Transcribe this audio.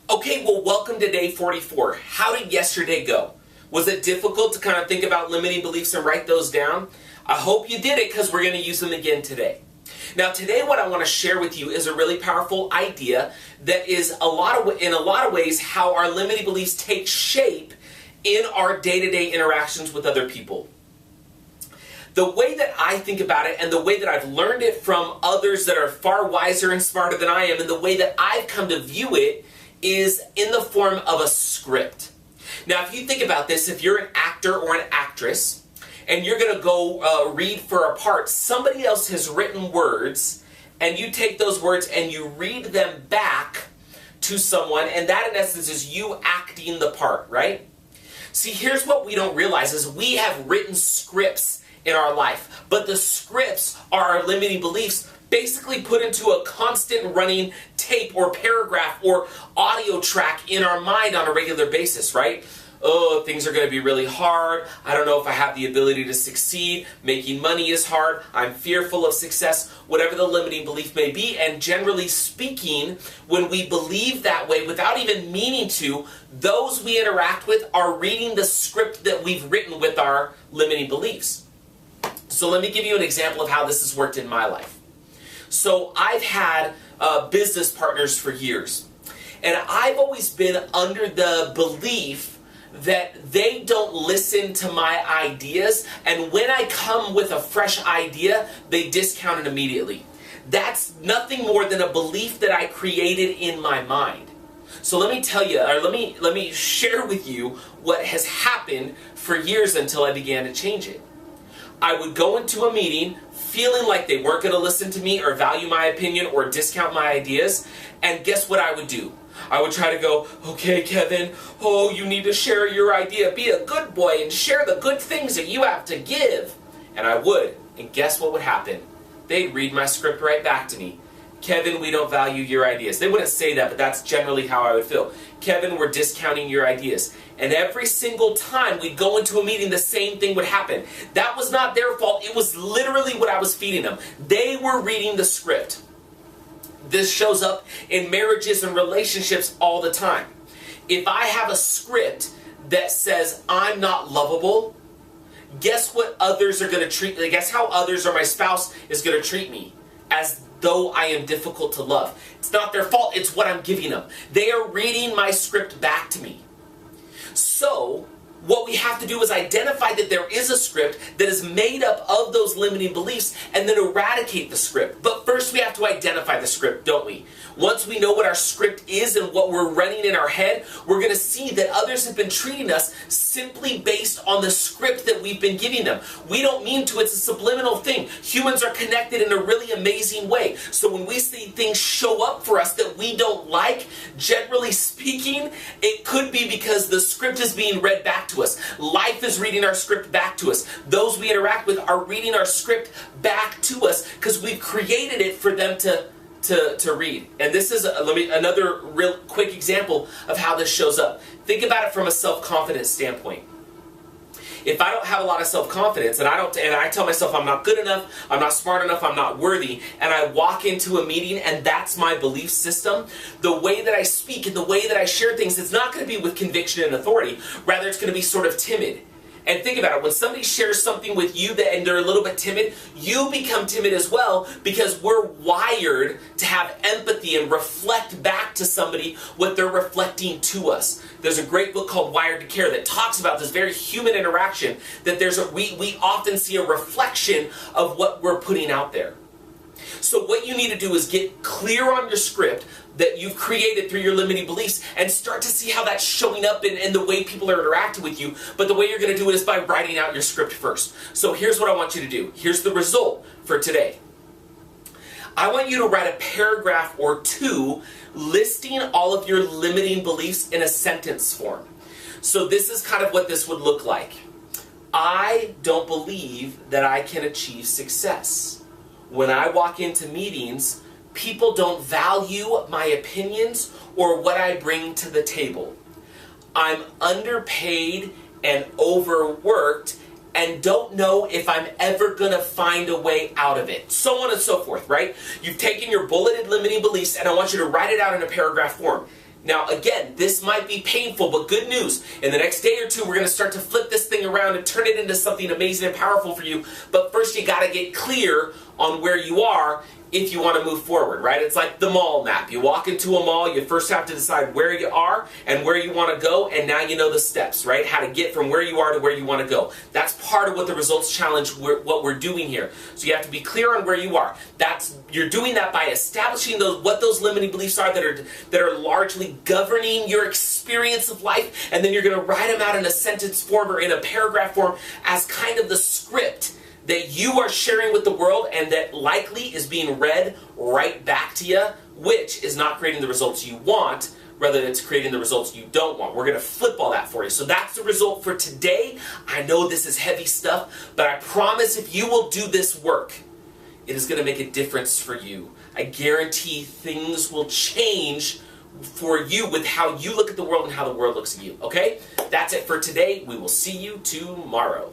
Okay, well, welcome to day 44. How did yesterday go? Was it difficult to kind of think about limiting beliefs and write those down? I hope you did it because we're going to use them again today. Now, today what I want to share with you is a really powerful idea that is in a lot of ways how our limiting beliefs take shape in our day-to-day interactions with other people. The way that I think about it and the way that I've learned it from others that are far wiser and smarter than I am, and the way that I've come to view it is in the form of a script. Now, if you think about this, if you're an actor or an actress and you're going to go read for a part, somebody else has written words and you take those words and you read them back to someone, and that in essence is you acting the part, right? See, here's what we don't realize is we have written scripts in our life, but the scripts are our limiting beliefs basically put into a constant running tape or paragraph or audio track in our mind on a regular basis, right? Oh, things are going to be really hard. I don't know if I have the ability to succeed. Making money is hard. I'm fearful of success. Whatever the limiting belief may be. And generally speaking, when we believe that way without even meaning to, those we interact with are reading the script that we've written with our limiting beliefs. So let me give you an example of how this has worked in my life. So I've had business partners for years, and I've always been under the belief that they don't listen to my ideas, and when I come with a fresh idea, they discount it immediately. That's nothing more than a belief that I created in my mind. So let me tell you, or let me share with you what has happened for years until I began to change it. I would go into a meeting feeling like they weren't going to listen to me or value my opinion or discount my ideas, and guess what I would do? I would try to go, okay, Kevin, oh, you need to share your idea. Be a good boy and share the good things that you have to give. And I would, and guess what would happen? They'd read my script right back to me. Kevin, we don't value your ideas. They wouldn't say that, but that's generally how I would feel. Kevin, we're discounting your ideas. And every single time we'd go into a meeting, the same thing would happen. That was not their fault. It was literally what I was feeding them. They were reading the script. This shows up in marriages and relationships all the time. If I have a script that says I'm not lovable, guess what others are going to treat me? Guess how others or my spouse is going to treat me? As though I am difficult to love. It's not their fault, it's what I'm giving them. They are reading my script back to me. So, what we have to do is identify that there is a script that is made up of those limiting beliefs and then eradicate the script. But first we have to identify the script, don't we? Once we know what our script is and what we're running in our head, we're going to see that others have been treating us simply based on the script that we've been giving them. We don't mean to, it's a subliminal thing. Humans are connected in a really amazing way. So when we see things show up for us that we don't like, generally speaking, it could be because the script is being read back to us. Life is reading our script back to us. Those we interact with are reading our script back to us because we've created it for them to read. And this is another real quick example of how this shows up. Think about it from a self-confidence standpoint. If I don't have a lot of self-confidence and I tell myself I'm not good enough, I'm not smart enough, I'm not worthy, and I walk into a meeting and that's my belief system, the way that I speak and the way that I share things, it's not going to be with conviction and authority. Rather, it's going to be sort of timid. And think about it, when somebody shares something with you and they're a little bit timid, you become timid as well because we're wired to have empathy and reflect back to somebody what they're reflecting to us. There's a great book called Wired to Care that talks about this very human interaction, that we often see a reflection of what we're putting out there. So what you need to do is get clear on your script that you've created through your limiting beliefs and start to see how that's showing up in the way people are interacting with you. But the way you're going to do it is by writing out your script first. So here's what I want you to do. Here's the result for today. I want you to write a paragraph or two listing all of your limiting beliefs in a sentence form. So this is kind of what this would look like. I don't believe that I can achieve success. When I walk into meetings, people don't value my opinions or what I bring to the table. I'm underpaid and overworked and don't know if I'm ever going to find a way out of it. So on and so forth, right? You've taken your bulleted limiting beliefs and I want you to write it out in a paragraph form. Now, again, this might be painful, but good news. In the next day or two, we're going to start to flip this thing around and turn it into something amazing and powerful for you. But first, you got to get clear on where you are if you want to move forward, right? It's like the mall map. You walk into a mall, you first have to decide where you are and where you want to go, and now you know the steps, right? How to get from where you are to where you want to go. That's part of what the Results Challenge, what we're doing here. So you have to be clear on where you are. You're doing that by establishing what those limiting beliefs are that are largely governing your experience of life, and then you're going to write them out in a sentence form or in a paragraph form as kind of the script that you are sharing with the world and that likely is being read right back to you, which is not creating the results you want, rather it's creating the results you don't want. We're going to flip all that for you. So that's the result for today. I know this is heavy stuff, but I promise if you will do this work, it is going to make a difference for you. I guarantee things will change for you with how you look at the world and how the world looks at you. Okay? That's it for today. We will see you tomorrow.